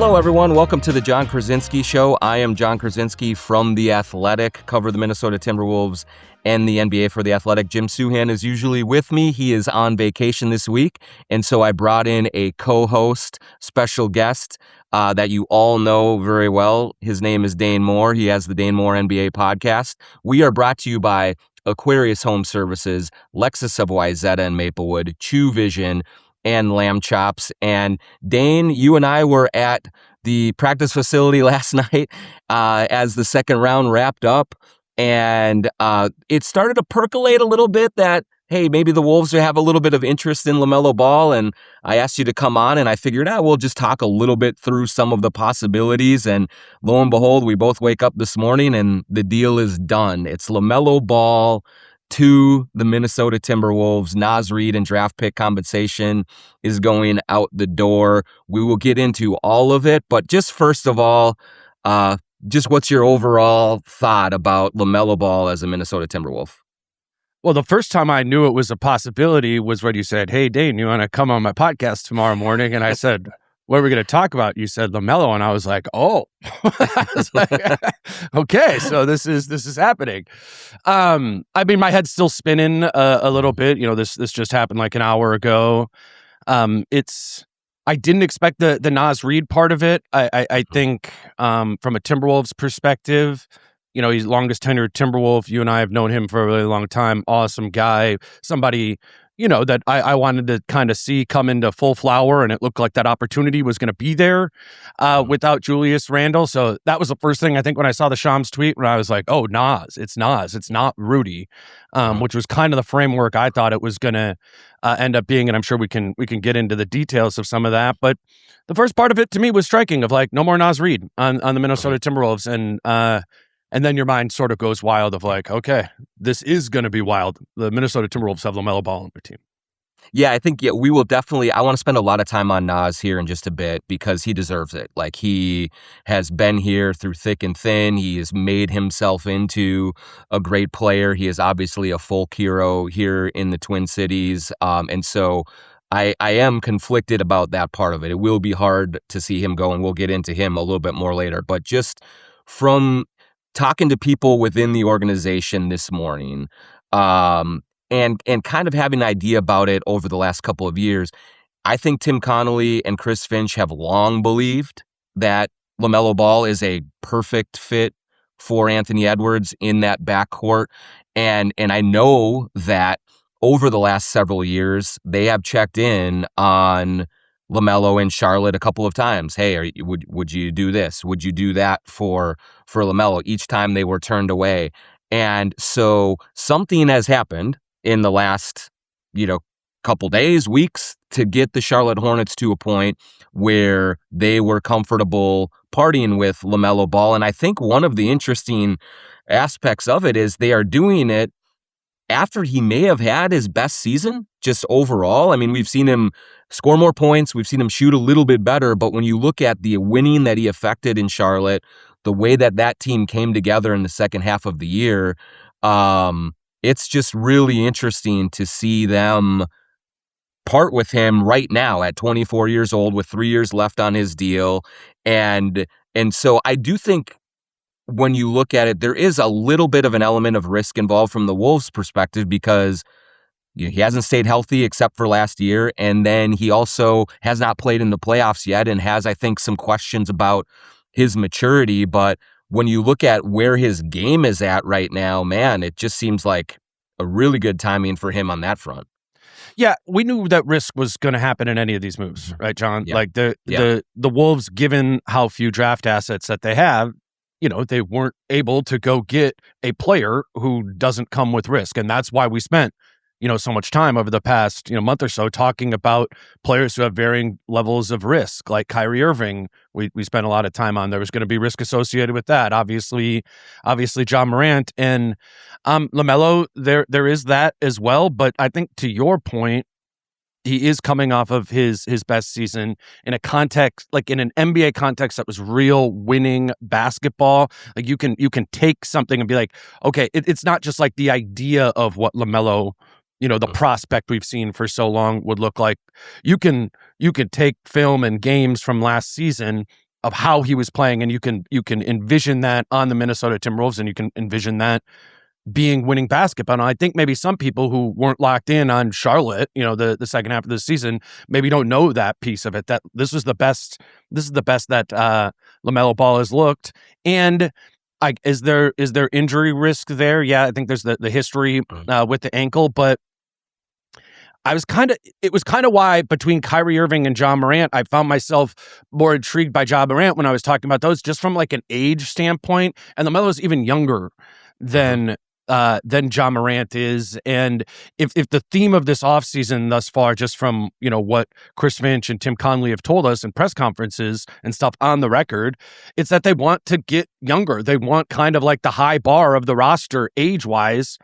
Hello, everyone. Welcome to the Jon Krawczynski Show. I am Jon Krawczynski from The Athletic, cover the Minnesota Timberwolves and the NBA for The Athletic. Jim Souhan is usually with me. He is on vacation this week, and so I brought in a co-host, special guest that you all know very well. His name is Dane Moore. He has the Dane Moore NBA podcast. We are brought to you by Aquarius Home Services, Lexus of Wayzata and Maplewood, Chew Vision, and Lamb Chops. And Dane, you and I were at the practice facility last night as the second round wrapped up. And it started to percolate a little bit that, hey, maybe the Wolves have a little bit of interest in LaMelo Ball. And I asked you to come on, and I figured, we'll just talk a little bit through some of the possibilities. And lo and behold, we both wake up this morning and the deal is done. It's LaMelo Ball to the Minnesota Timberwolves. Naz Reid and draft pick compensation is going out the door. We will get into all of it, but just first of all, just what's your overall thought about LaMelo Ball as a Minnesota Timberwolf? Well, the first time I knew it was a possibility was when you said, "Hey, Dane, you want to come on my podcast tomorrow morning?" And I said, "What are we going to talk about?" You said LaMelo, and I was like, "Oh," I was like, "Okay, so this is happening." I mean, my head's still spinning a little bit. You know, this just happened like an hour ago. I didn't expect the Naz Reid part of it. I think from a Timberwolves perspective, you know, he's longest tenured Timberwolf. You and I have known him for a really long time. Awesome guy. Somebody, you know, that I wanted to kind of see come into full flower, and it looked like that opportunity was going to be there without Julius Randle. So that was the first thing I think when I saw the Shams tweet, when I was like, oh, Naz, it's not Rudy, which was kind of the framework I thought it was going to end up being. And I'm sure we can get into the details of some of that. But the first part of it to me was striking, of like, no more Naz Reid on the Minnesota Timberwolves. And then your mind sort of goes wild of like, okay, this is going to be wild. The Minnesota Timberwolves have LaMelo Ball on their team. Yeah, I think we will definitely, I want to spend a lot of time on Naz here in just a bit because he deserves it. Like, he has been here through thick and thin. He has made himself into a great player. He is obviously a folk hero here in the Twin Cities. And so I am conflicted about that part of it. It will be hard to see him go, and we'll get into him a little bit more later. But just from talking to people within the organization this morning, and kind of having an idea about it over the last couple of years, I think Tim Connolly and Chris Finch have long believed that LaMelo Ball is a perfect fit for Anthony Edwards in that backcourt. And I know that over the last several years, they have checked in on LaMelo in Charlotte a couple of times. Hey, would you do this? Would you do that for LaMelo? Each time they were turned away. And so something has happened in the last, couple days, weeks, to get the Charlotte Hornets to a point where they were comfortable partying with LaMelo Ball. And I think one of the interesting aspects of it is they are doing it after he may have had his best season, just overall. I mean, we've seen him score more points. We've seen him shoot a little bit better. But when you look at the winning that he effected in Charlotte, the way that team came together in the second half of the year, it's just really interesting to see them part with him right now at 24 years old with 3 years left on his deal. And so I do think when you look at it, there is a little bit of an element of risk involved from the Wolves' perspective because he hasn't stayed healthy except for last year. And then he also has not played in the playoffs yet and has, I think, some questions about his maturity. But when you look at where his game is at right now, man, it just seems like a really good timing for him on that front. Yeah, we knew that risk was going to happen in any of these moves, right, John? Yeah. Like the Wolves, given how few draft assets that they have, they weren't able to go get a player who doesn't come with risk. And that's why we spent, so much time over the past, month or so talking about players who have varying levels of risk, like Kyrie Irving. We spent a lot of time on. There was going to be risk associated with that. Obviously John Morant and LaMelo, there is that as well. But I think to your point, he is coming off of his best season in a context, like in an NBA context that was real winning basketball. Like you can take something and be like, okay, it's not just like the idea of what LaMelo, the prospect we've seen for so long would look like. You can take film and games from last season how he was playing, and you can envision that on the Minnesota Timberwolves, and you can envision that being winning basketball. And I think maybe some people who weren't locked in on Charlotte, the second half of the season, maybe don't know that piece of it, that this is the best that LaMelo Ball has looked. And is there injury risk there? Yeah, I think there's the history with the ankle, but it was kind of why between Kyrie Irving and John Morant, I found myself more intrigued by John Morant when I was talking about those, just from like an age standpoint. And LaMelo's even younger than John Morant is. And if the theme of this offseason thus far, just from, what Chris Finch and Tim Connelly have told us in press conferences and stuff on the record, it's that they want to get younger. They want kind of like the high bar of the roster age-wise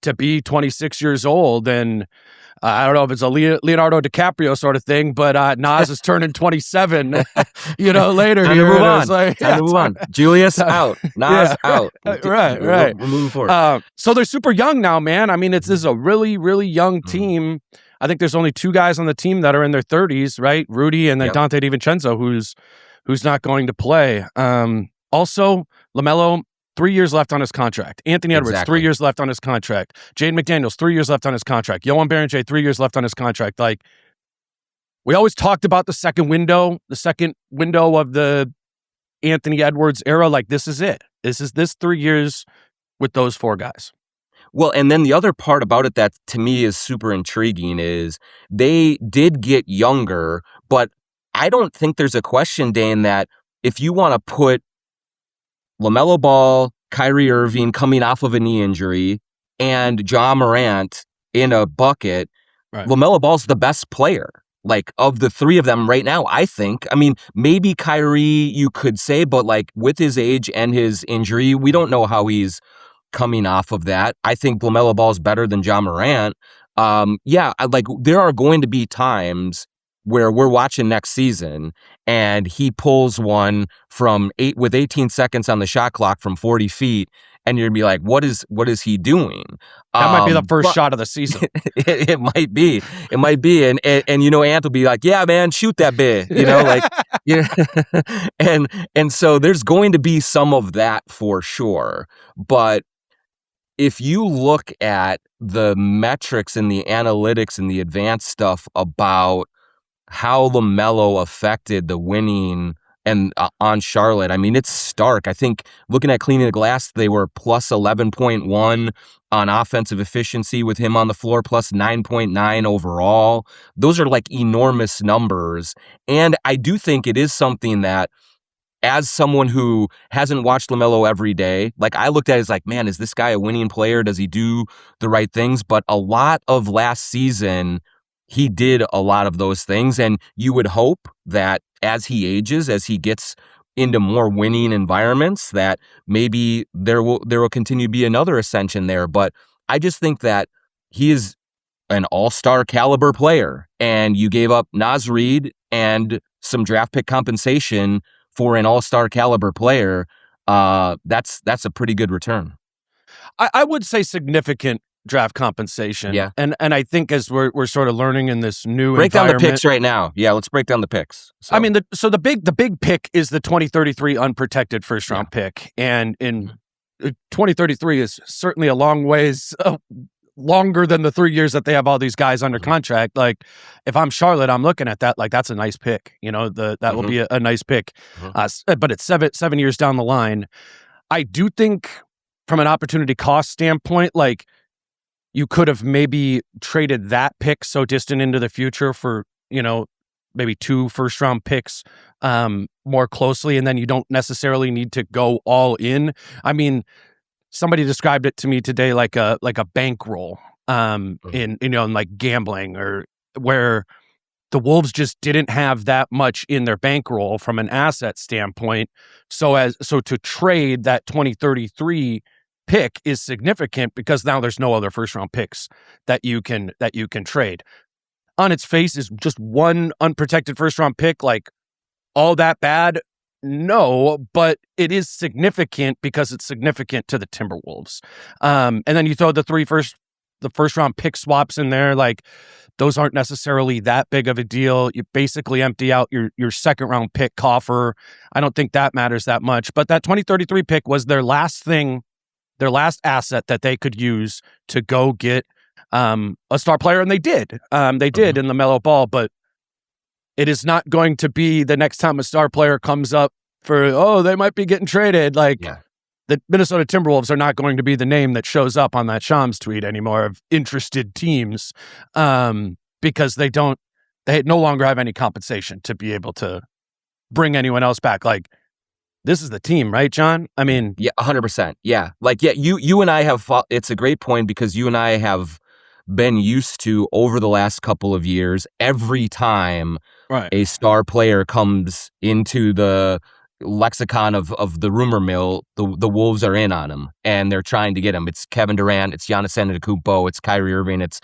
to be 26 years old. And I don't know if it's a Leonardo DiCaprio sort of thing, but Naz is turning 27, later. Time to move on. Time to move on. Julius out. Naz out. Right. We're moving forward. So they're super young now, man. I mean, this is a really, really young team. I think there's only 2 guys on the team that are in their 30s, right? Rudy and then Dante DiVincenzo, who's not going to play. Also, LaMelo, 3 years left on his contract. Anthony Edwards, 3 years left on his contract. Jaden McDaniels, 3 years left on his contract. Johan Berenger, 3 years left on his contract. Like, we always talked about the second window of the Anthony Edwards era. Like, this is it. This 3 years with those 4 guys. Well, and then the other part about it that to me is super intriguing is they did get younger, but I don't think there's a question, Dane, that if you want to put LaMelo Ball, Kyrie Irving coming off of a knee injury, and John Morant in a bucket, right, LaMelo Ball's the best player, like, of the 3 of them right now, I think. I mean, maybe Kyrie you could say, but like with his age and his injury, we don't know how he's coming off of that. I think LaMelo Ball's better than John Morant. There are going to be times where we're watching next season and he pulls one with 18 seconds on the shot clock from 40 feet, and you're gonna be like, what is he doing? That might be the first shot of the season. It might be. And Ant will be like, yeah, man, shoot that bit. And so there's going to be some of that for sure. But if you look at the metrics and the analytics and the advanced stuff about how LaMelo affected the winning and on Charlotte, I mean, it's stark. I think looking at cleaning the glass, they were plus 11.1 on offensive efficiency with him on the floor, plus 9.9 overall. Those are like enormous numbers. And I do think it is something that, as someone who hasn't watched LaMelo every day, like, I looked at it as like, man, is this guy a winning player? Does he do the right things? But a lot of last season, he did a lot of those things, and you would hope that as he ages, as he gets into more winning environments, that maybe there will continue to be another ascension there. But I just think that he is an all-star caliber player, and you gave up Naz Reid and some draft pick compensation for an all-star caliber player. That's a pretty good return. I would say significant draft compensation. Yeah. And I think as we're sort of learning in this new break down environment, the picks right now. Yeah, let's break down the picks. So. I mean, the big pick is the 2033 unprotected first round pick, and in 2033 is certainly a long ways longer than the 3 years that they have all these guys under contract. Like, if I'm Charlotte, I'm looking at that like that's a nice pick. That will be a nice pick. But it's seven years down the line. I do think from an opportunity cost standpoint, like, you could have maybe traded that pick so distant into the future for, maybe 2 first round picks more closely, and then you don't necessarily need to go all in. I mean, somebody described it to me today like a bankroll in like gambling, or where the Wolves just didn't have that much in their bankroll from an asset standpoint. So to trade that 2033 pick is significant because now there's no other first round picks that you can trade. On its face, is just one unprotected first round pick like all that bad? No, but it is significant because it's significant to the Timberwolves. And then you throw the 3 first the first round pick swaps in there, like those aren't necessarily that big of a deal. You basically empty out your second round pick coffer. I don't think that matters that much. But that 2033 pick was their last asset that they could use to go get a star player, and they did. They did in LaMelo Ball, but it is not going to be the next time a star player comes up for, they might be getting traded. Like, the Minnesota Timberwolves are not going to be the name that shows up on that Shams tweet anymore of interested teams, because they no longer have any compensation to be able to bring anyone else back. Like, this is the team, right, John? I mean, 100%. Yeah. Like, you and I have fought. It's a great point because you and I have been used to over the last couple of years, every time a star player comes into the lexicon of the rumor mill, the Wolves are in on him and they're trying to get him. It's Kevin Durant, it's Giannis Antetokounmpo, it's Kyrie Irving, it's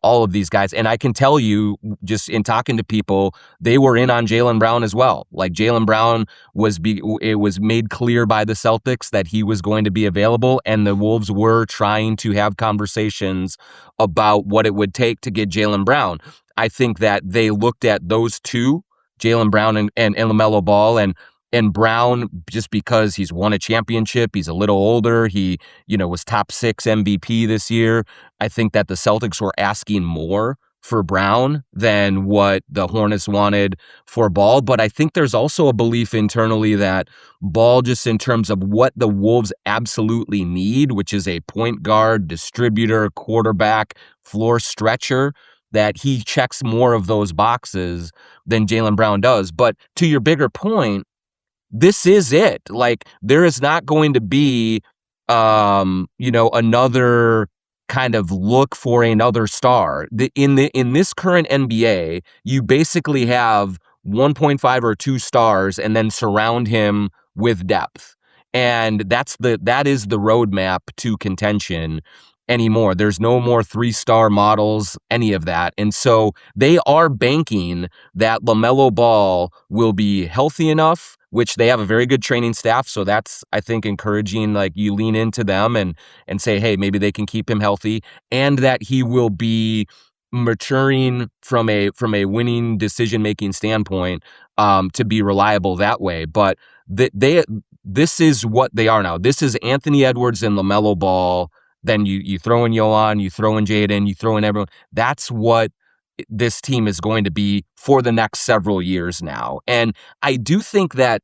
all of these guys. And I can tell you, just in talking to people, they were in on Jaylen Brown as well. Like, Jaylen Brown it was made clear by the Celtics that he was going to be available, and the Wolves were trying to have conversations about what it would take to get Jaylen Brown. I think that they looked at those two, Jaylen Brown and LaMelo Ball, and Brown, just because he's won a championship, he's a little older, he, was top 6 MVP this year. I think that the Celtics were asking more for Brown than what the Hornets wanted for Ball. But I think there's also a belief internally that Ball, just in terms of what the Wolves absolutely need, which is a point guard, distributor, quarterback, floor stretcher, that he checks more of those boxes than Jaylen Brown does. But to your bigger point, this is it. Like, there is not going to be, another kind of look for another star. In this current NBA, you basically have 1.5 or 2 stars and then surround him with depth. And that is the roadmap to contention anymore. There's no more 3-star models, any of that. And so they are banking that LaMelo Ball will be healthy enough, which they have a very good training staff. So that's, I think, encouraging. Like, you lean into them and say, hey, maybe they can keep him healthy, and that he will be maturing from a winning decision-making standpoint, to be reliable that way. But this is what they are now. This is Anthony Edwards and LaMelo Ball. Then you throw in Johan, you throw in Jaden, you throw in everyone. That's what this team is going to be for the next several years now. And I do think that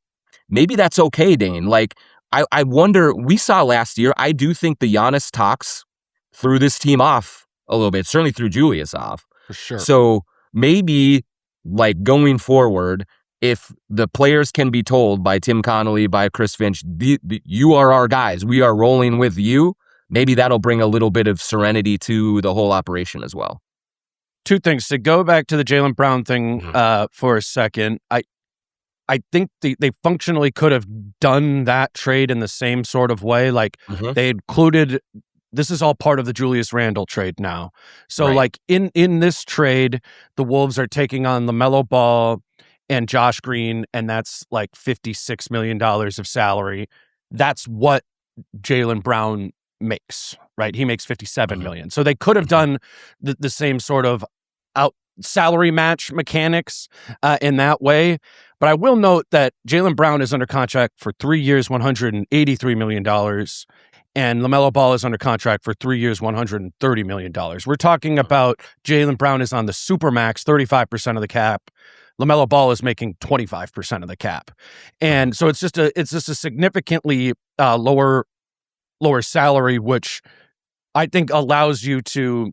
maybe that's okay, Dane. Like, I wonder, we saw last year, I do think the Giannis talks threw this team off a little bit, certainly threw Julius off. For sure. So maybe, like, going forward, if the players can be told by Tim Connolly, by Chris Finch, you are our guys, we are rolling with you, maybe that'll bring a little bit of serenity to the whole operation as well. 2 things. To go back to the Jaylen Brown thing for a second, I think they functionally could have done that trade in the same sort of way. Like, they included, this is all part of the Julius Randle trade now. So, like, in this trade, the Wolves are taking on LaMelo Ball and Josh Green, and that's like $56 million of salary. That's what Jaylen Brown makes, right? He makes $57 million. So they could have done the same sort of salary match mechanics in that way. But I will note that Jaylen Brown is under contract for 3 years, $183 million. And LaMelo Ball is under contract for 3 years, $130 million. We're talking about Jaylen Brown is on the supermax, 35% of the cap. LaMelo Ball is making 25% of the cap. And so it's just a significantly lower salary, which I think allows you to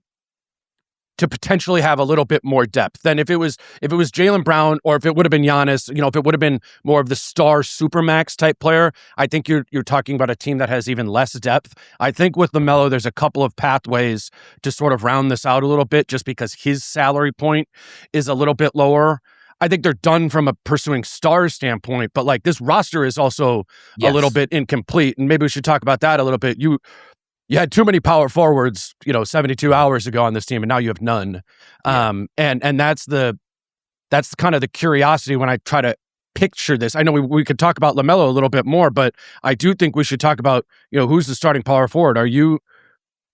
potentially have a little bit more depth than if it was Jaylen Brown, or if it would have been Giannis, if it would have been more of the star supermax type player. I think you're talking about a team that has even less depth. I think with LaMelo, there's a couple of pathways to sort of round this out a little bit, just because his salary point is a little bit lower. I think they're done from a pursuing stars standpoint, but like, this roster is also a little bit incomplete, and maybe we should talk about that a little bit. You had too many power forwards, 72 hours ago on this team, and now you have none. And that's kind of the curiosity when I try to picture this. I know we could talk about LaMelo a little bit more, but I do think we should talk about, who's the starting power forward. Are you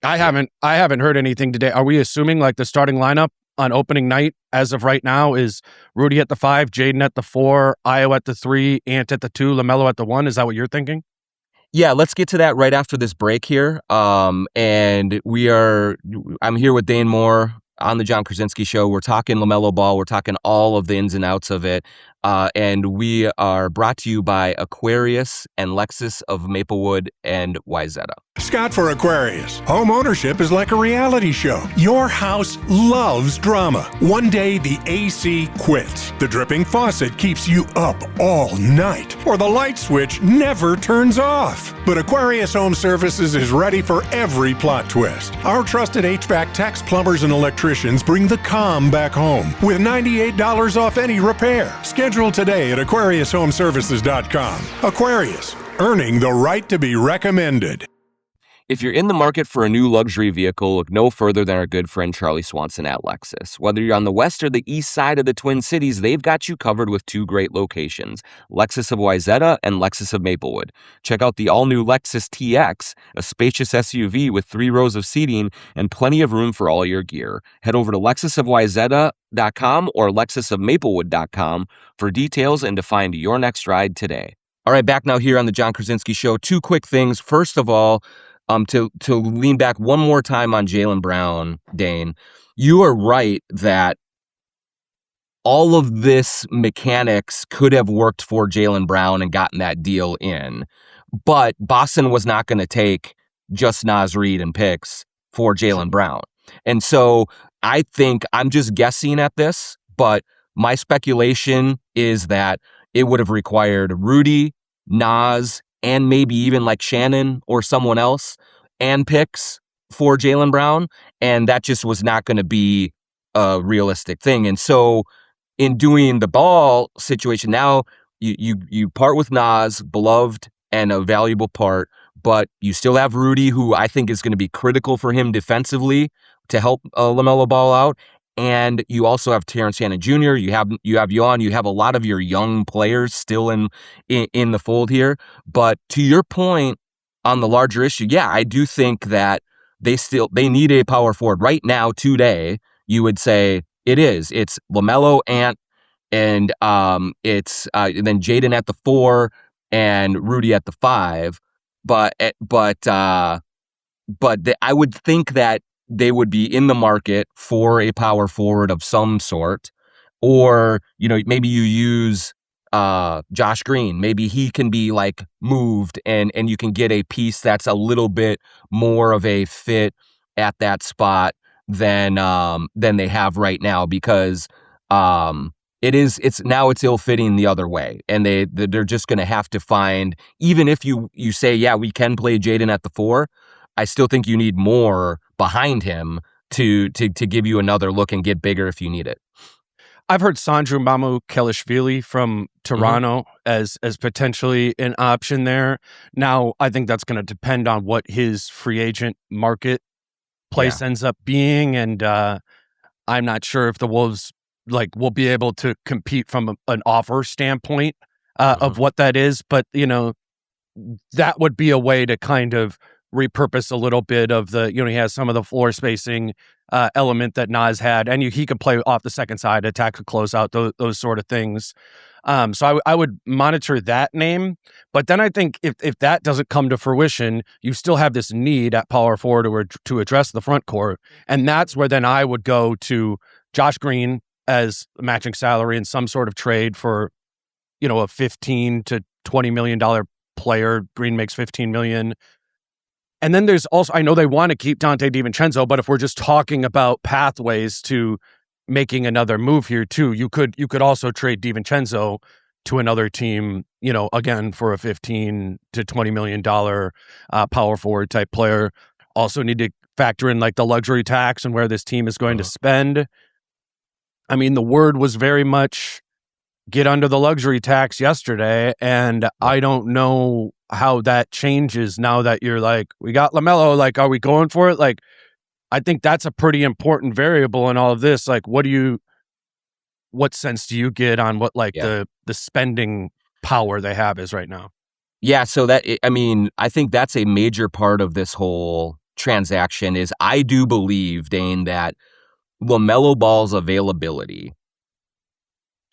I haven't heard anything today. Are we assuming like the starting lineup on opening night as of right now is Rudy at the 5, Jaden at the 4, Io at the 3, Ant at the 2, LaMelo at the 1? Is that what you're thinking? Yeah, let's get to that right after this break here. I'm here with Dane Moore on the Jon Krawczynski Show. We're talking LaMelo Ball. We're talking all of the ins and outs of it. And we are brought to you by Aquarius and Lexus of Maplewood and Wayzata. Scott for Aquarius. Home ownership is like a reality show. Your house loves drama. One day the AC quits. The dripping faucet keeps you up all night. Or the light switch never turns off. But Aquarius Home Services is ready for every plot twist. Our trusted HVAC techs, plumbers, and electricians bring the calm back home with $98 off any repair. Schedule today at AquariusHomeservices.com. Aquarius, earning the right to be recommended. If you're in the market for a new luxury vehicle, look no further than our good friend Charlie Swanson at Lexus. Whether you're on the west or the east side of the Twin Cities, they've got you covered with two great locations, Lexus of Wayzata and Lexus of Maplewood. Check out the all-new Lexus TX, a spacious SUV with 3 rows of seating and plenty of room for all your gear. Head over to LexusofWayzata.com or LexusofMaplewood.com for details and to find your next ride today. All right, back now here on the Jon Krawczynski Show. 2 quick things. First of all, to lean back one more time on Jaylen Brown, Dane, you are right that all of this mechanics could have worked for Jaylen Brown and gotten that deal in, but Boston was not going to take just Naz Reid and picks for Jaylen Brown. And so I think I'm just guessing at this, but my speculation is that it would have required Rudy, Naz, and maybe even like Shannon or someone else and picks for Jaylen Brown. And that just was not going to be a realistic thing. And so in doing the Ball situation, now you part with Naz, beloved and a valuable part, but you still have Rudy, who I think is going to be critical for him defensively to help LaMelo Ball out. And you also have Terrence Shannon Jr., you have Jon, you have a lot of your young players still in the fold here. But to your point on the larger issue, yeah, I do think that they need a power forward. Right now, today, you would say it's LaMelo, Ant, and it's then Jaden at the 4 and Rudy at the 5. But I would think that they would be in the market for a power forward of some sort, or, maybe you use Josh Green. Maybe he can be like moved and you can get a piece that's a little bit more of a fit at that spot than they have right now, because it's ill-fitting the other way, and they're just going to have to find, even if you say, yeah, we can play Jaden at the 4, I still think you need more behind him to give you another look and get bigger if you need it. I've heard Sandro Mamukelashvili from Toronto as potentially an option there. Now, I think that's going to depend on what his free agent marketplace ends up being, and I'm not sure if the Wolves will be able to compete from an offer standpoint of what that is. But that would be a way to kind of repurpose a little bit of the, he has some of the floor spacing element that Naz had, and he could play off the second side, attack a closeout, those sort of things. So I would monitor that name. But then I think if that doesn't come to fruition, you still have this need at power forward to address the front court. And that's where then I would go to Josh Green as matching salary in some sort of trade for, a $15 to $20 million player. Green makes $15 million. And then there's also, I know they want to keep Dante DiVincenzo, but if we're just talking about pathways to making another move here too, you could also trade DiVincenzo to another team, again, for a $15 to $20 million power forward type player. Also need to factor in the luxury tax and where this team is going to spend. I mean, the word was very much get under the luxury tax yesterday, and I don't know how that changes now that you're we got LaMelo, are we going for it? I think that's a pretty important variable in all of this. What sense do you get on what the spending power they have is right now? Yeah, so I think that's a major part of this whole transaction is I do believe, Dane, that LaMelo Ball's availability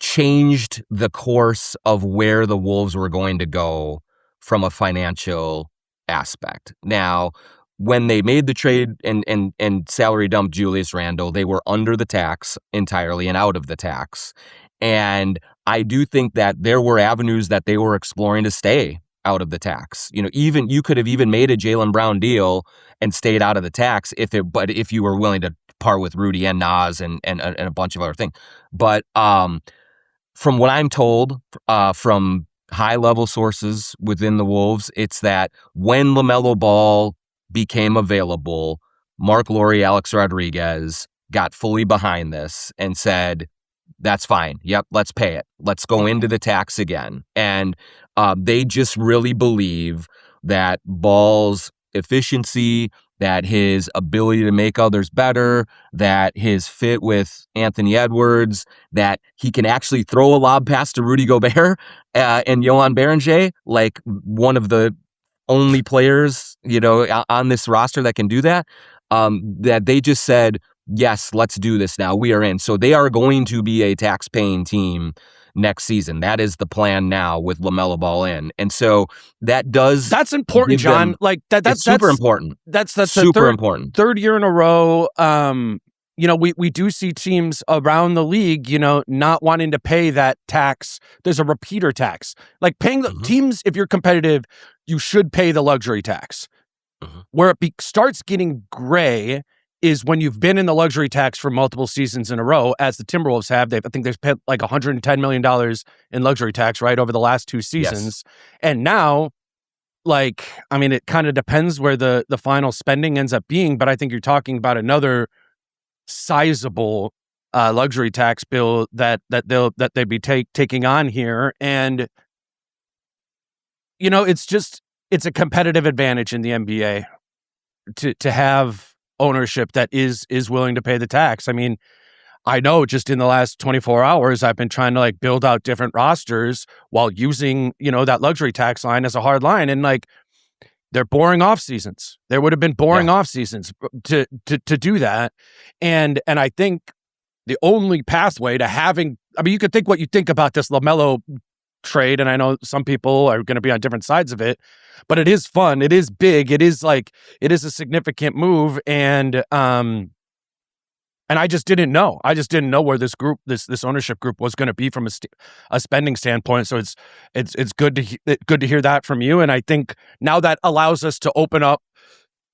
changed the course of where the Wolves were going to go from a financial aspect. Now, when they made the trade and salary dumped Julius Randle, they were under the tax entirely and out of the tax. And I do think that there were avenues that they were exploring to stay out of the tax. Even you could have even made a Jaylen Brown deal and stayed out of the tax but if you were willing to part with Rudy and Naz and a bunch of other things. But from what I'm told from high-level sources within the Wolves, it's that when LaMelo Ball became available, Mark Lowry, Alex Rodriguez got fully behind this and said, that's fine. Yep, let's pay it. Let's go into the tax again. And they just really believe that Ball's efficiency, that his ability to make others better, that his fit with Anthony Edwards, that he can actually throw a lob pass to Rudy Gobert and Johan Berenger, like one of the only players, on this roster that can do that, that they just said, yes, let's do this now. We are in. So they are going to be a tax-paying team next season. That is the plan now with LaMelo Ball in. And so that's important, John. That's super important. That's super important. Third year in a row. We do see teams around the league, not wanting to pay that tax. There's a repeater tax. Like paying the teams, if you're competitive, you should pay the luxury tax. Where it starts getting gray is when you've been in the luxury tax for multiple seasons in a row, as the Timberwolves have. I think they've paid like $110 million in luxury tax, right, over the last 2 seasons. Yes. And now, it kind of depends where the final spending ends up being, but I think you're talking about another sizable luxury tax bill that they'd be taking on here. And, it's a competitive advantage in the NBA to have ownership that is willing to pay the tax. I mean, I know just in the last 24 hours, I've been trying to build out different rosters while using, that luxury tax line as a hard line. And they're boring off seasons. There would have been boring off seasons to do that. And I think the only pathway to having, you could think what you think about this LaMelo trade, and I know some people are going to be on different sides of it, but it is fun. It is big. It is a significant move. And I just didn't know. I just didn't know where this group, this ownership group, was going to be from a spending standpoint. So it's good to hear that from you. And I think now that allows us to open up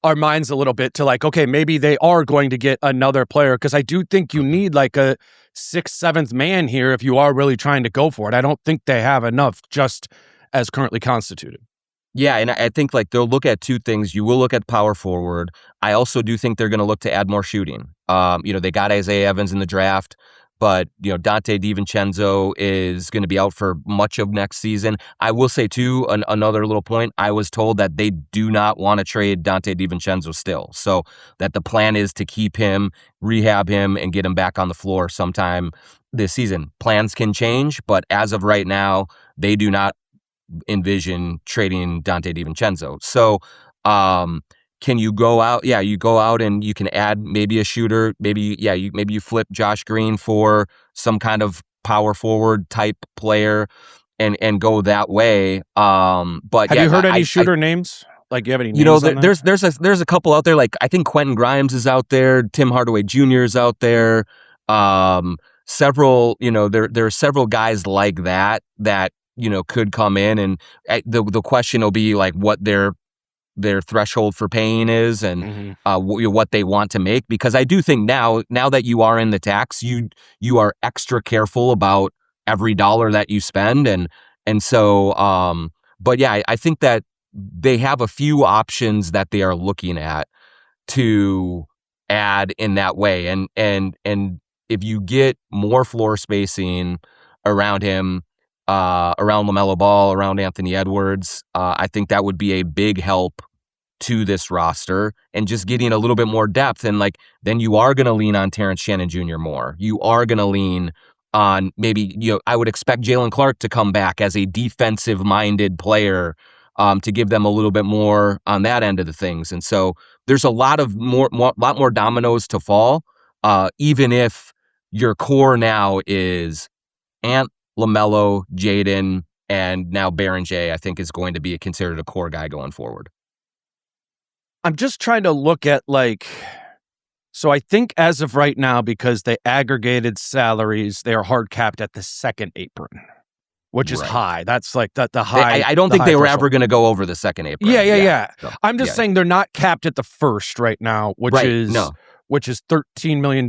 our minds a little bit to okay, maybe they are going to get another player, because I do think you need a 6th, 7th man here if you are really trying to go for it. I don't think they have enough just as currently constituted. Yeah, and I think they'll look at 2 things. You will look at power forward. I also do think they're going to look to add more shooting. They got Isaiah Evans in the draft, but Dante DiVincenzo is going to be out for much of next season. I will say too, another little point. I was told that they do not want to trade Dante DiVincenzo still, so that the plan is to keep him, rehab him, and get him back on the floor sometime this season. Plans can change, but as of right now, they do not envision trading Dante DiVincenzo. So, can you go out? Yeah, you go out and you can add maybe a shooter. Maybe you flip Josh Green for some kind of power forward type player, and go that way. But have you heard any shooter names? You have any names? There's a couple out there. I think Quentin Grimes is out there. Tim Hardaway Jr. is out there. Several. There are several guys like that could come in, and the question will be what their threshold for paying is, and what they want to make. Because I do think now that you are in the tax, you are extra careful about every dollar that you spend, and so but yeah, I think that they have a few options that they are looking at to add in that way, and if you get more floor spacing around him, around LaMelo Ball, around Anthony Edwards, I think that would be a big help to this roster, and just getting a little bit more depth. And then you are going to lean on Terrence Shannon Jr. more. You are going to lean on maybe, I would expect Jalen Clark to come back as a defensive minded player, to give them a little bit more on that end of the things. And so there's a lot more dominoes to fall, even if your core now is Ant, LaMelo, Jaden, and now Baron J, I think is going to be considered a core guy going forward. I'm just trying to look at so I think as of right now, because they aggregated salaries, they are hard capped at the second apron, which is high. That's like the high. I don't think they were ever going to go over the second apron. Yeah. So, I'm just saying they're not capped at the first right now, which is $13 million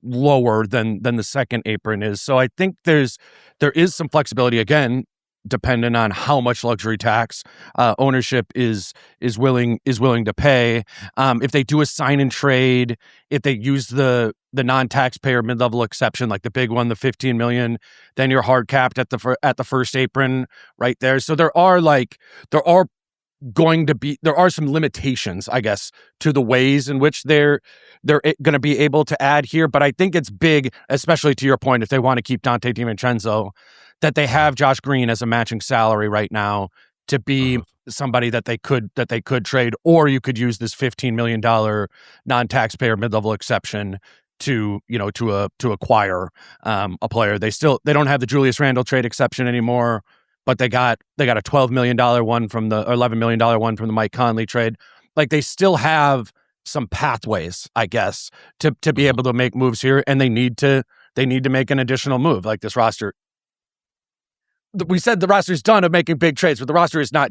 lower than the second apron is. So I think there is some flexibility, again, dependent on how much luxury tax ownership is willing to pay. If they do a sign and trade, if they use the non-taxpayer mid-level exception, like the big one, the $15 million, then you're hard capped at the first apron right there. So there are some limitations, I guess, to the ways in which they're going to be able to add here. But I think it's big, especially to your point, if they want to keep Dante DiVincenzo, that they have Josh Green as a matching salary right now to be somebody that they could trade, or you could use this $15 million non-taxpayer mid-level exception to acquire a player. They don't have the Julius Randle trade exception anymore, but they got a $12 million one from the or $11 million one from the Mike Conley trade. Like, they still have some pathways, I guess, to be able to make moves here, and they need to make an additional move. Like, this roster, we said the roster is done of making big trades, but the roster is not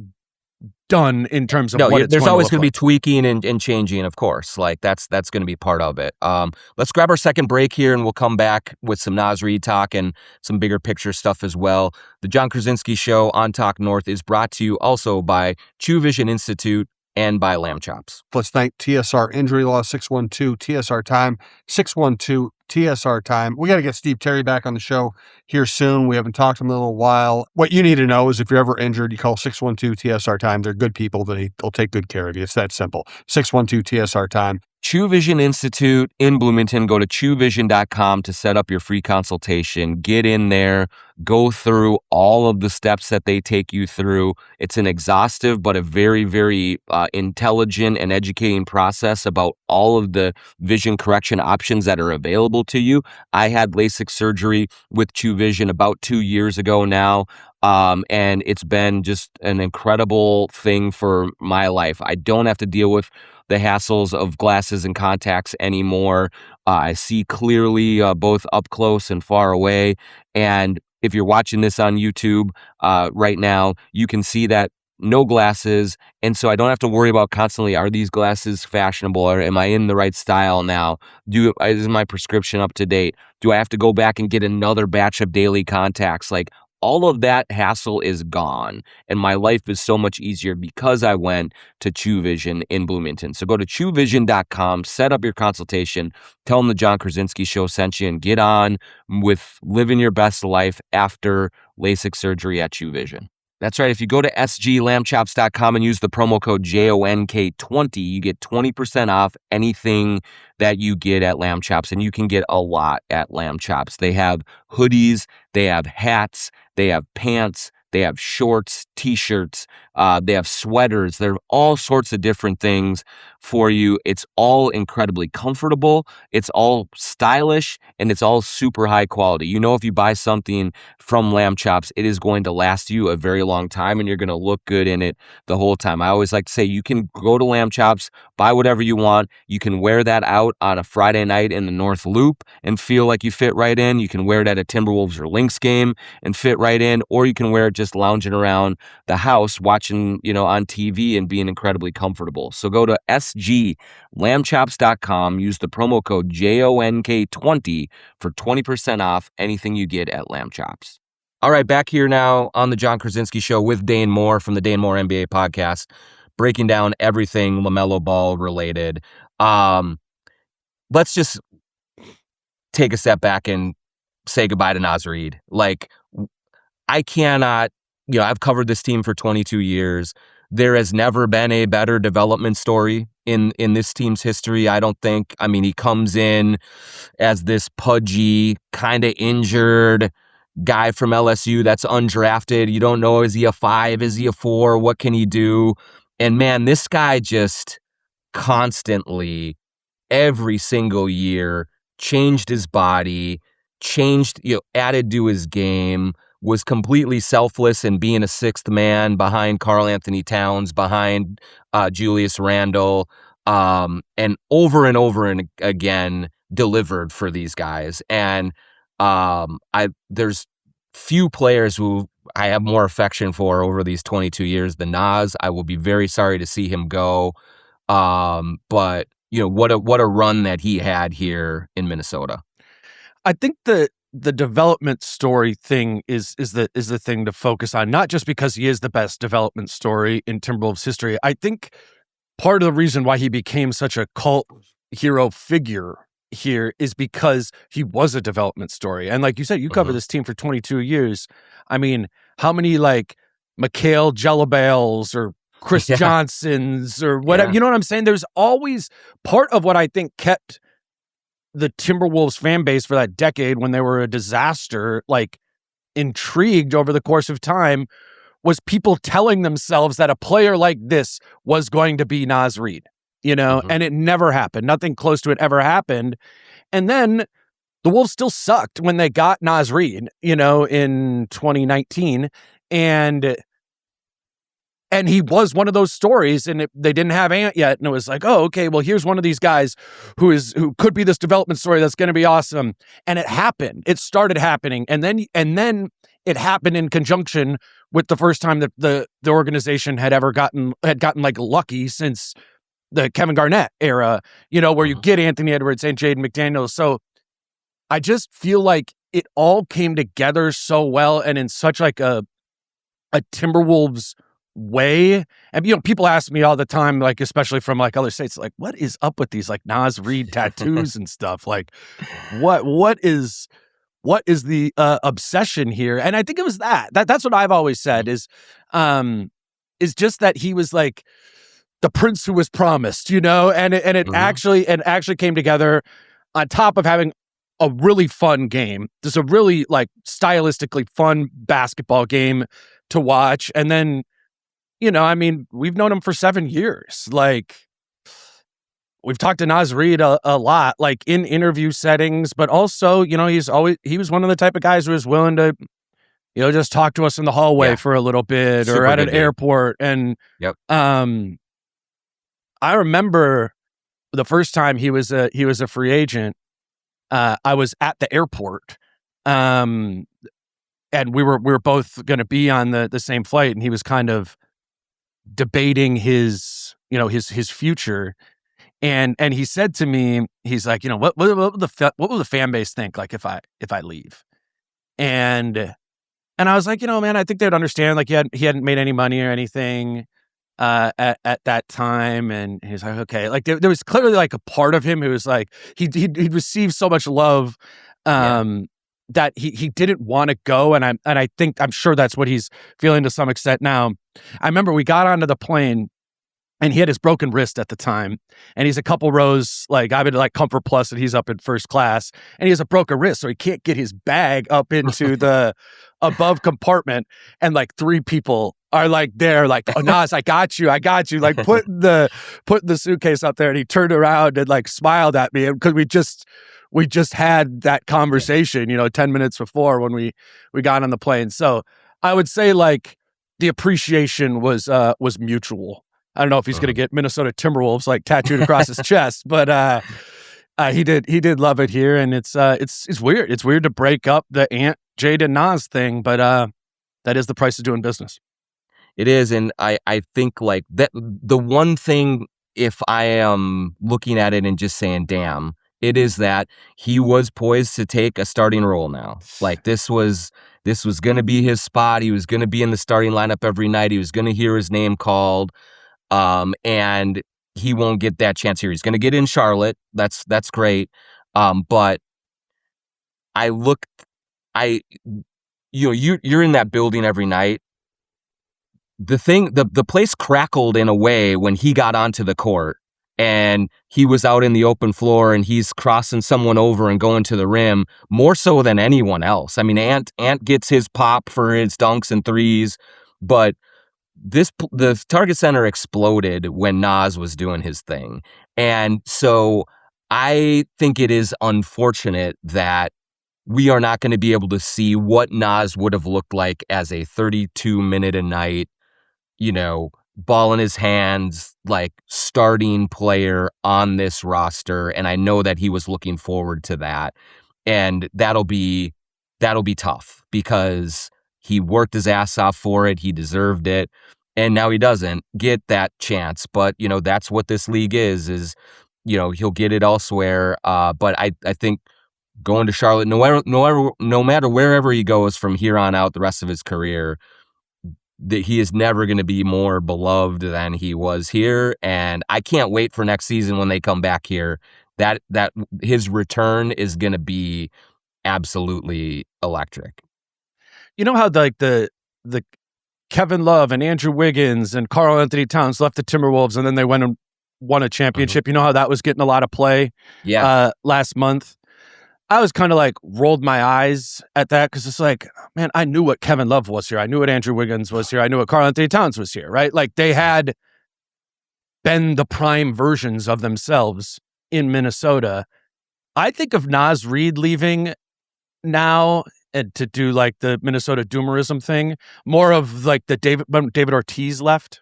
done in terms of what it's there's always going to be tweaking and changing, of course. Like, that's going to be part of it. Let's grab our second break here, and we'll come back with some Naz Reid talk and some bigger picture stuff as well. The Jon Krawczynski Show on Talk North is brought to you also by True Vision Institute and by Lamb Chops. Let's thank TSR Injury Law, 612 TSR Time, 612 TSR Time. We got to get Steve Terry back on the show here soon. We haven't talked to him in a little while. What you need to know is if you're ever injured, you call 612 TSR Time. They're good people. They'll take good care of you. It's that simple. 612 TSR Time. True Vision Institute in Bloomington. Go to truevision.com to set up your free consultation. Get in there, go through all of the steps that they take you through. It's an exhaustive but a very, very intelligent and educating process about all of the vision correction options that are available to you. I had LASIK surgery with True Vision about 2 years ago now. And it's been just an incredible thing for my life. I don't have to deal with the hassles of glasses and contacts anymore. I see clearly both up close and far away. And if you're watching this on YouTube right now, you can see that no glasses. And so I don't have to worry about constantly, are these glasses fashionable, or am I in the right style now? Is my prescription up to date? Do I have to go back and get another batch of daily contacts? Like, all of that hassle is gone, and my life is so much easier because I went to True Vision in Bloomington. So go to truevision.com, set up your consultation, tell them the Jon Krawczynski Show sent you, and get on with living your best life after LASIK surgery at True Vision. That's right. If you go to sglambchops.com and use the promo code JONK20, you get 20% off anything that you get at Lamb Chops, and you can get a lot at Lamb Chops. They have hoodies, they have hats, they have pants, they have shorts, t-shirts, they have sweaters. There are all sorts of different things for you. It's all incredibly comfortable. It's all stylish, and it's all super high quality. You know, if you buy something from Lamb Chops, it is going to last you a very long time, and you're going to look good in it the whole time. I always like to say, you can go to Lamb Chops, buy whatever you want. You can wear that out on a Friday night in the North Loop and feel like you fit right in. You can wear it at a Timberwolves or Lynx game and fit right in, or you can wear it just lounging around the house, watching, on TV and being incredibly comfortable. So go to sglambchops.com, use the promo code JONK20 for 20% off anything you get at Lamb Chops. All right, back here now on the Jon Krawczynski Show with Dane Moore from the Dane Moore NBA podcast, breaking down everything LaMelo Ball related. Let's just take a step back and say goodbye to Naz Reid. Like, I cannot, I've covered this team for 22 years. There has never been a better development story in this team's history, I don't think. I mean, he comes in as this pudgy, kind of injured guy from LSU that's undrafted. You don't know, is he a 5? Is he a 4? What can he do? And man, this guy just constantly, every single year, changed his body, added to his game, was completely selfless in being a sixth man behind Karl Anthony Towns, behind Julius Randle, and over and again delivered for these guys. And there's few players who I have more affection for over these 22 years than Naz. I will be very sorry to see him go. But what a run that he had here in Minnesota. I think the development story thing is the thing to focus on, not just because he is the best development story in Timberwolves history. I think part of the reason why he became such a cult hero figure here is because he was a development story. And like you said, you covered this team for 22 years. I mean, how many like Mikhail Jelabales or Chris Johnsons or whatever, you know what I'm saying? There's always part of what I think kept the Timberwolves fan base for that decade when they were a disaster, like intrigued over the course of time, was people telling themselves that a player like this was going to be Naz Reid, and it never happened. Nothing close to it ever happened. And then the Wolves still sucked when they got Naz Reid, in 2019. And he was one of those stories, and they didn't have Ant yet. And it was like, oh, okay, well, here's one of these guys who could be this development story that's going to be awesome. And it happened. It started happening. And then it happened in conjunction with the first time that the organization had gotten like lucky since the Kevin Garnett era, where you get Anthony Edwards and Jaden McDaniels. So I just feel like it all came together so well and in such like a Timberwolves way. And people ask me all the time, like especially from like other states, like what is up with these like Naz Reid tattoos and stuff? Like what is the obsession here? And I think it was that's what I've always said is just that he was like the prince who was promised, and it actually came together on top of having a really fun game. Just a really like stylistically fun basketball game to watch. And then we've known him for 7 years. Like, we've talked to Naz Reid a lot, like in interview settings, but also, he was one of the type of guys who was willing to, just talk to us in the hallway for a little bit or at an airport. And I remember the first time he was a free agent. I was at the airport, and we were both going to be on the same flight, and he was kind of debating his future, and he said to me, he's like, what will the fan base think like if I leave? And I was like, man, I think they'd understand. Like he hadn't made any money or anything at that time, and he's like, okay. Like there was clearly like a part of him who was like he'd received so much love that he didn't want to go, and I'm sure that's what he's feeling to some extent now. I remember we got onto the plane, and he had his broken wrist at the time, and he's a couple rows, like I'm in like Comfort Plus, and he's up in first class, and he has a broken wrist, so he can't get his bag up into the above compartment, and like 3 people are like there, like, oh, Naz, I got you, like putting the suitcase up there, and he turned around and like smiled at me, because we just had that conversation, 10 minutes before when we got on the plane. So I would say like the appreciation was mutual. I don't know if he's going to get Minnesota Timberwolves like tattooed across his chest, but he did love it here, and it's weird. It's weird to break up the Ant, Jade, and Naz thing, but that is the price of doing business. It is, and I think like that the one thing, if I am looking at it and just saying, damn, it is that he was poised to take a starting role now. Like this was going to be his spot. He was going to be in the starting lineup every night. He was going to hear his name called, and he won't get that chance here. He's going to get in Charlotte. That's great. But you're in that building every night. The place crackled in a way when he got onto the court. And he was out in the open floor, and he's crossing someone over and going to the rim more so than anyone else. I mean, Ant gets his pop for his dunks and threes, but the Target Center exploded when Naz was doing his thing. And so I think it is unfortunate that we are not going to be able to see what Naz would have looked like as a 32-minute a night, ball in his hands, like starting player on this roster. And I know that he was looking forward to that. And that'll be tough because he worked his ass off for it. He deserved it. And now he doesn't get that chance. But, that's what this league is, he'll get it elsewhere. But I think going to Charlotte, no matter wherever he goes from here on out the rest of his career, that he is never going to be more beloved than he was here. And I can't wait for next season when they come back here, that his return is going to be absolutely electric. You know how the Kevin Love and Andrew Wiggins and Karl Anthony Towns left the Timberwolves and then they went and won a championship. You know how that was getting a lot of play last month? I was kind of like rolled my eyes at that because it's like, man, I knew what Kevin Love was here. I knew what Andrew Wiggins was here. I knew what Karl Anthony Towns was here, right? Like they had been the prime versions of themselves in Minnesota. I think of Naz Reid leaving now and to do like the Minnesota doomerism thing, more of like the David Ortiz left,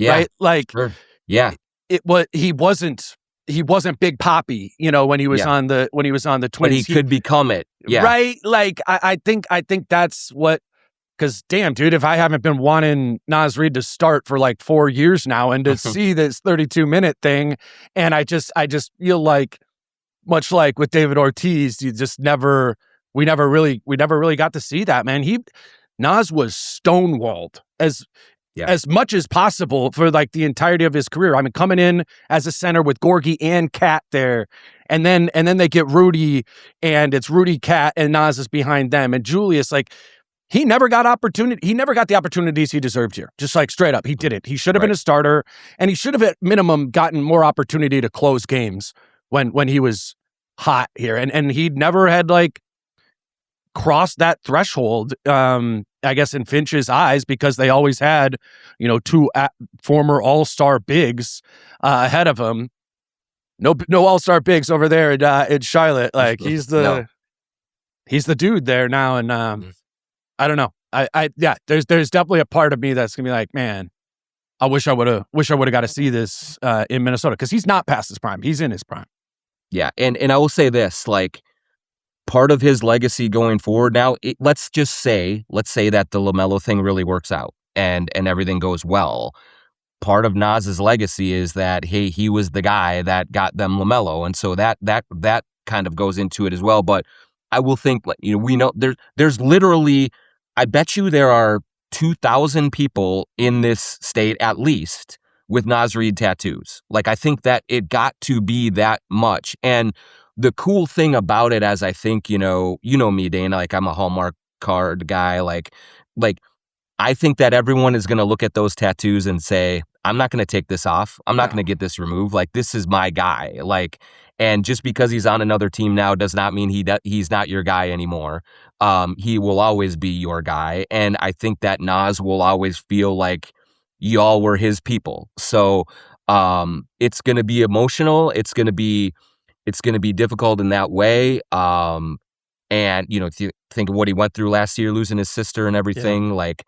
right? Like, sure. He wasn't Big Poppy, when he was on the Twins. But he could become it, right? Like I think that's what. Because damn, dude, if I haven't been wanting Naz Reid to start for like 4 years now, and to see this 32-minute thing, and I just feel like, much like with David Ortiz, we never really got to see that, man. Naz was stonewalled as much as possible for like the entirety of his career. I mean, coming in as a center with Gorgie and Cat there, and then they get Rudy, and it's Rudy, Cat, and Naz is behind them, and Julius, like he never got the opportunities he deserved here. Just like straight up, he didn't. He should have been a starter, and he should have at minimum gotten more opportunity to close games when he was hot here, and he never had like crossed that threshold, I guess, in Finch's eyes, because they always had, two former all-star bigs ahead of him. No all-star bigs over there in Charlotte. Like he's the dude there now, and I don't know. There's definitely a part of me that's gonna be like, man, I wish I would have got to see this in Minnesota, because he's not past his prime. He's in his prime. Yeah, and I will say this, like, part of his legacy going forward now, let's say that the LaMelo thing really works out and everything goes well. Part of Naz's legacy is that, hey, he was the guy that got them LaMelo, and so that kind of goes into it as well. But I will think, we know there's literally, I bet you there are 2,000 people in this state at least with Naz Reid tattoos. Like, I think that it got to be that much. And the cool thing about it, as I think, you know me, Dana, like I'm a Hallmark card guy. Like I think that everyone is going to look at those tattoos and say, I'm not going to take this off. I'm not going to get this removed. Like, this is my guy. Like, and just because he's on another team now does not mean he's not your guy anymore. He will always be your guy. And I think that Naz will always feel like y'all were his people. So it's going to be emotional. It's going to be difficult in that way. And, if you think of what he went through last year, losing his sister and everything, like,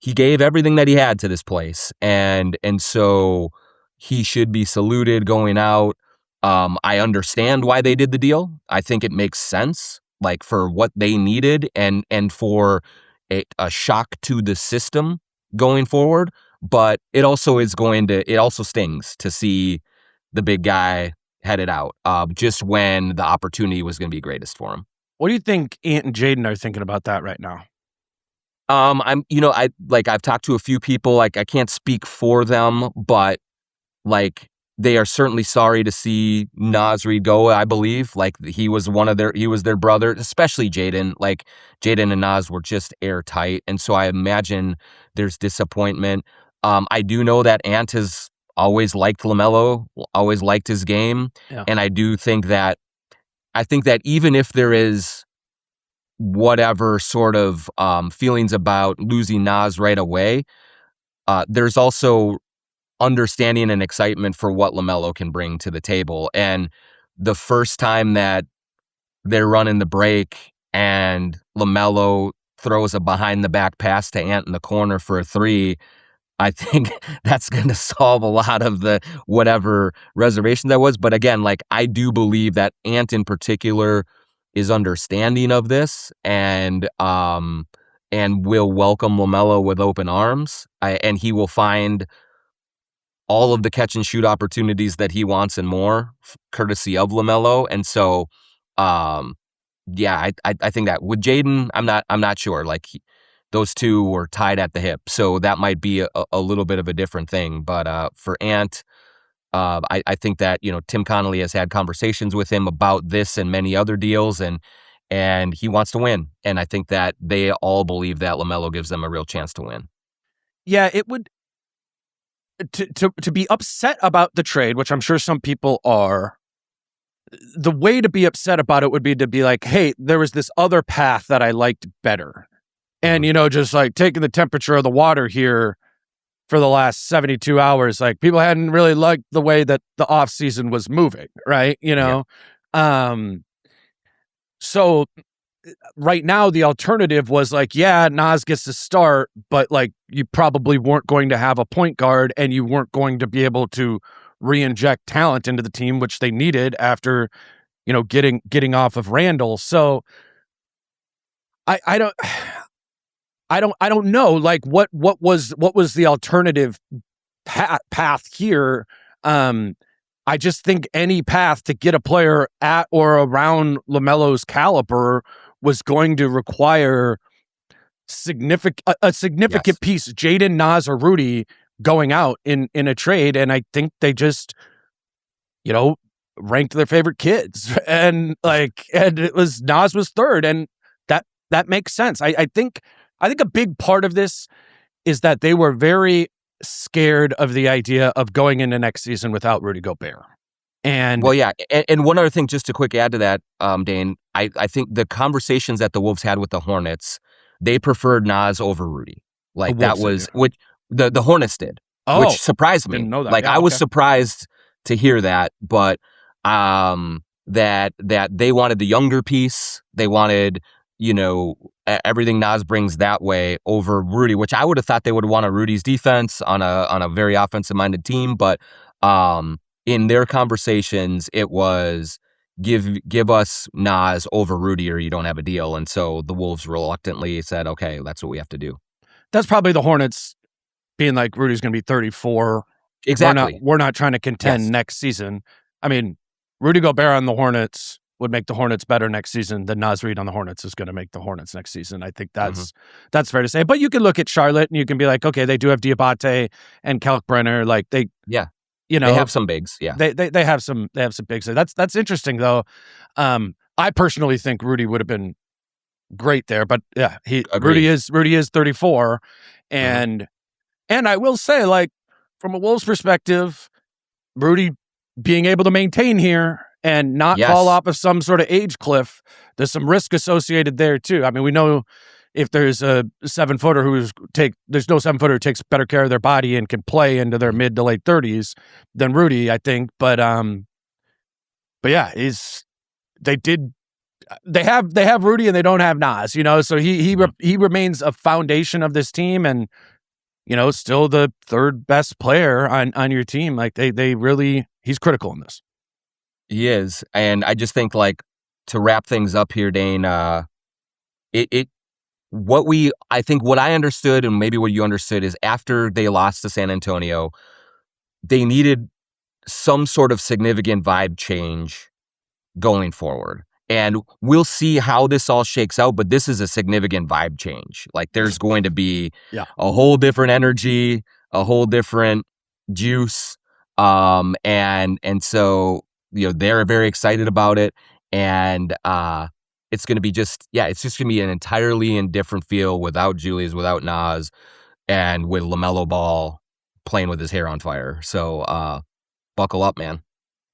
he gave everything that he had to this place. And so he should be saluted going out. I understand why they did the deal. I think it makes sense, like, for what they needed and for a shock to the system going forward. But it also stings to see the big guy headed out just when the opportunity was going to be greatest for him. What do you think Ant and Jaden are thinking about that right now? I've talked to a few people. Like, I can't speak for them, but like, they are certainly sorry to see Naz Reid go. I believe, like, he was their brother, especially Jaden. Like, Jaden and Naz were just airtight, and so I imagine there's disappointment. I do know that Ant has always liked LaMelo, always liked his game, and I think that even if there is whatever sort of feelings about losing Naz right away, there's also understanding and excitement for what LaMelo can bring to the table. And the first time that they're running the break and LaMelo throws a behind the back pass to Ant in the corner for a three, I think that's going to solve a lot of the whatever reservation that was. But again, like, I do believe that Ant in particular is understanding of this and will welcome LaMelo with open arms. And he will find all of the catch and shoot opportunities that he wants and more, courtesy of LaMelo. And so, yeah, I think that with Jaden, I'm not sure. Like, those two were tied at the hip, so that might be a little bit of a different thing. But for Ant, I think that, you know, Tim Connolly has had conversations with him about this and many other deals, and he wants to win. And I think that they all believe that LaMelo gives them a real chance to win. Yeah, it would to be upset about the trade, which I'm sure some people are. The way to be upset about it would be to be like, hey, there was this other path that I liked better. And, you know, just like taking the temperature of the water here for the last 72 hours, like, people hadn't really liked the way that the off season was moving, right? You know? Yeah. So right now the alternative was like, yeah, Naz gets to start, but like, you probably weren't going to have a point guard and you weren't going to be able to re-inject talent into the team, which they needed after, you know, getting off of Randall. So I don't know, like, what was the alternative path here. I just think any path to get a player at or around LaMelo's caliber was going to require a significant piece, Jaden, Naz, or Rudy, going out in a trade. And I think they just, you know, ranked their favorite kids, and it was Naz was third, and that makes sense. I think a big part of this is that they were very scared of the idea of going into next season without Rudy Gobert. And well, yeah. And one other thing, just to quick add to that, Dane, I think the conversations that the Wolves had with the Hornets, they preferred Naz over Rudy. Like, that was which the Hornets did, which surprised me. Didn't know that. Like, yeah, I was surprised to hear that, but that they wanted the younger piece. They wanted, you know, everything Naz brings that way over Rudy, which I would have thought they would have wanted Rudy's defense on a very offensive minded team. But in their conversations, it was give us Naz over Rudy or you don't have a deal. And so the Wolves reluctantly said, okay, that's what we have to do. That's probably the Hornets being like, Rudy's going to be 34. Exactly. We're not trying to contend next season. I mean, Rudy Gobert on the Hornets would make the Hornets better next season than Naz Reid on the Hornets is going to make the Hornets next season. I think that's fair to say. But you can look at Charlotte and you can be like, okay, they do have Diabate and Kalkbrenner. Like, you know, they have some bigs. Yeah, they have some bigs. That's interesting though. I personally think Rudy would have been great there, but yeah, Rudy is 34, and I will say, like, from a Wolves perspective, Rudy being able to maintain here and not fall off of some sort of age cliff, there's some risk associated there too. I mean, we know if there's a 7-footer there's no 7-footer who takes better care of their body and can play into their mid to late 30s than Rudy, I think. But yeah, they have Rudy and they don't have Naz, you know, so he remains a foundation of this team, and, you know, still the third best player on your team. Like, they really, he's critical in this. He is. And I just think, like, to wrap things up here, Dane, what I understood, and maybe what you understood, is after they lost to San Antonio, they needed some sort of significant vibe change going forward. And we'll see how this all shakes out, but this is a significant vibe change. Like, there's going to be a whole different energy, a whole different juice. And so, you know, they're very excited about it. And it's going to be it's just going to be an entirely different feel without Julius, without Naz, and with LaMelo Ball playing with his hair on fire. So buckle up, man.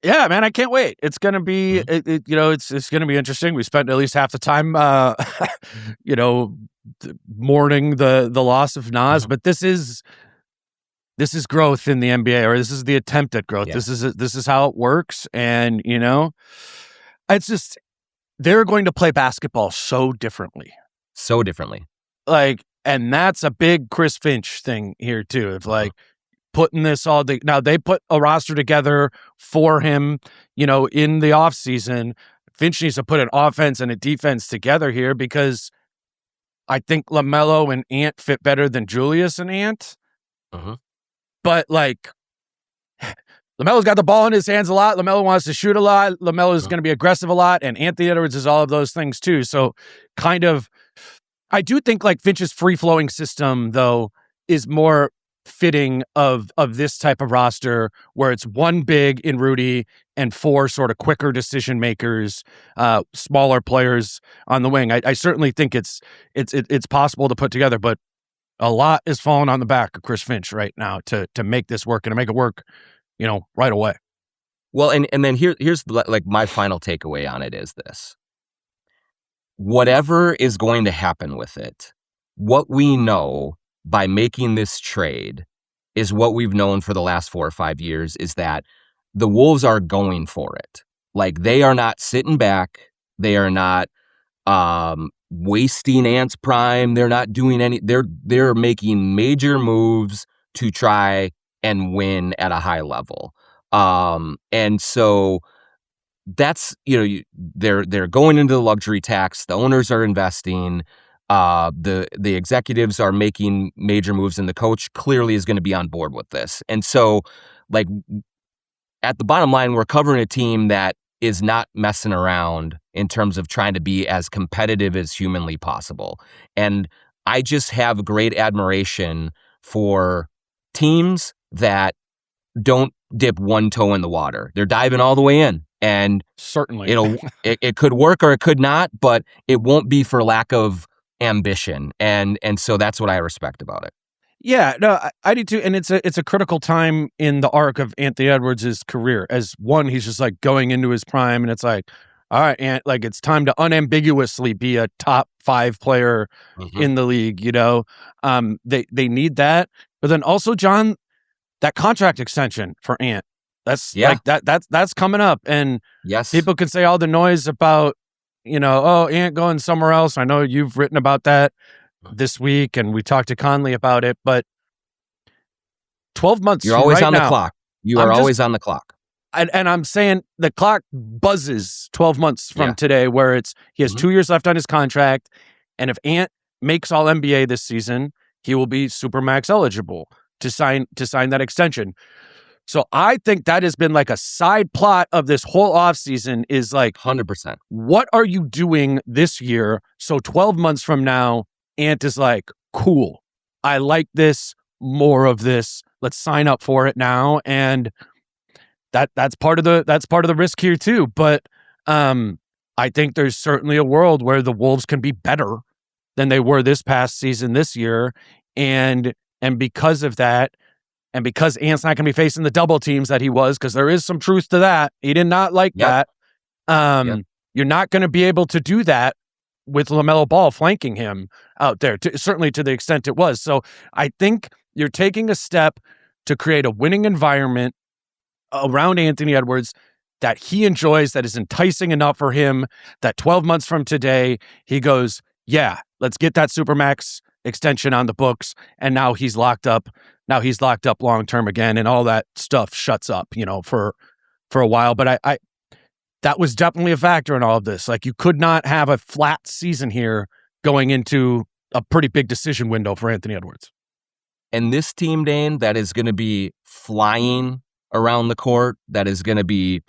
Yeah, man, I can't wait. It's going to be, it's going to be interesting. We spent at least half the time, mourning the loss of Naz, but this is this is growth in the NBA, or this is the attempt at growth. Yeah. This is how it works. And, it's just, they're going to play basketball so differently. So differently. And that's a big Chris Finch thing here too. Of putting this all now they put a roster together for him, in the offseason. Finch needs to put an offense and a defense together here, because I think LaMelo and Ant fit better than Julius and Ant. Mm-hmm. But LaMelo's got the ball in his hands a lot. LaMelo wants to shoot a lot. LaMelo is going to be aggressive a lot. And Anthony Edwards is all of those things too. So I do think Finch's free-flowing system, though, is more fitting of this type of roster, where it's one big in Rudy and four sort of quicker decision makers, smaller players on the wing. I certainly think it's possible to put together, but a lot is falling on the back of Chris Finch right now to make this work, and to make it work, right away. Well, and then here's my final takeaway on it is this. Whatever is going to happen with it, what we know by making this trade is what we've known for the last 4 or 5 years, is that the Wolves are going for it. They are not sitting back. They are not wasting Ant's prime. They're not doing they're making major moves to try and win at a high level. And so that's, they're going into the luxury tax. The owners are investing. The executives are making major moves, and the coach clearly is going to be on board with this. And so, at the bottom line, we're covering a team that is not messing around in terms of trying to be as competitive as humanly possible. And I just have great admiration for teams that don't dip one toe in the water. They're diving all the way in. And certainly it could work or it could not, but it won't be for lack of ambition. And so that's what I respect about it. Yeah, no, I do too. And it's a critical time in the arc of Anthony Edwards' career. As one, he's just going into his prime, and it's all right, Ant, it's time to unambiguously be a top 5 player in the league. They need that. But then also, John, that contract extension for Ant. That's that's coming up. And yes, people can say all the noise about, Ant going somewhere else. I know you've written about that this week, and we talked to Conley about it, but 12 months You're always right on now, the clock. You are always on the clock. And I'm saying the clock buzzes 12 months from today, where he has 2 years left on his contract. And if Ant makes all NBA this season, he will be Supermax eligible to sign that extension. So I think that has been a side plot of this whole offseason is 100%. What are you doing this year? So 12 months from now, Ant is cool. I like this, more of this. Let's sign up for it now. And that's part of the risk here too. But I think there's certainly a world where the Wolves can be better than they were this past season, this year. And because of that, and because Ant's not going to be facing the double teams that he was, because there is some truth to that. He did not like that. You're not going to be able to do that with LaMelo Ball flanking him out there, certainly to the extent it was. So I think you're taking a step to create a winning environment around Anthony Edwards that he enjoys, that is enticing enough for him, that 12 months from today, he goes, yeah, let's get that Supermax extension on the books. And now he's locked up. Now he's locked up long-term again, and all that stuff shuts up, for a while. But I that was definitely a factor in all of this. You could not have a flat season here going into a pretty big decision window for Anthony Edwards. And this team, Dane, that is going to be flying around the court, that is going to be,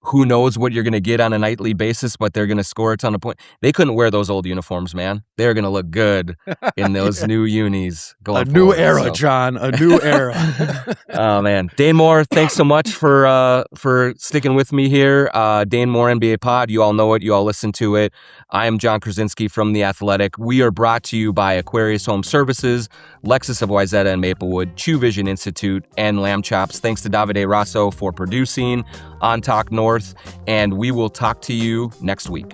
who knows what you're going to get on a nightly basis, but they're going to score a ton of points. They couldn't wear those old uniforms, man. They're going to look good in those new unis. A new era, John. A new era. Oh, man. Dane Moore, thanks so much for sticking with me here. Dane Moore, NBA Pod. You all know it. You all listen to it. I am Jon Krawczynski from The Athletic. We are brought to you by Aquarius Home Services, Lexus of Wayzata and Maplewood, Chew Vision Institute, and Lamb Chops. Thanks to Davide Rosso for producing on Talk North, and we will talk to you next week.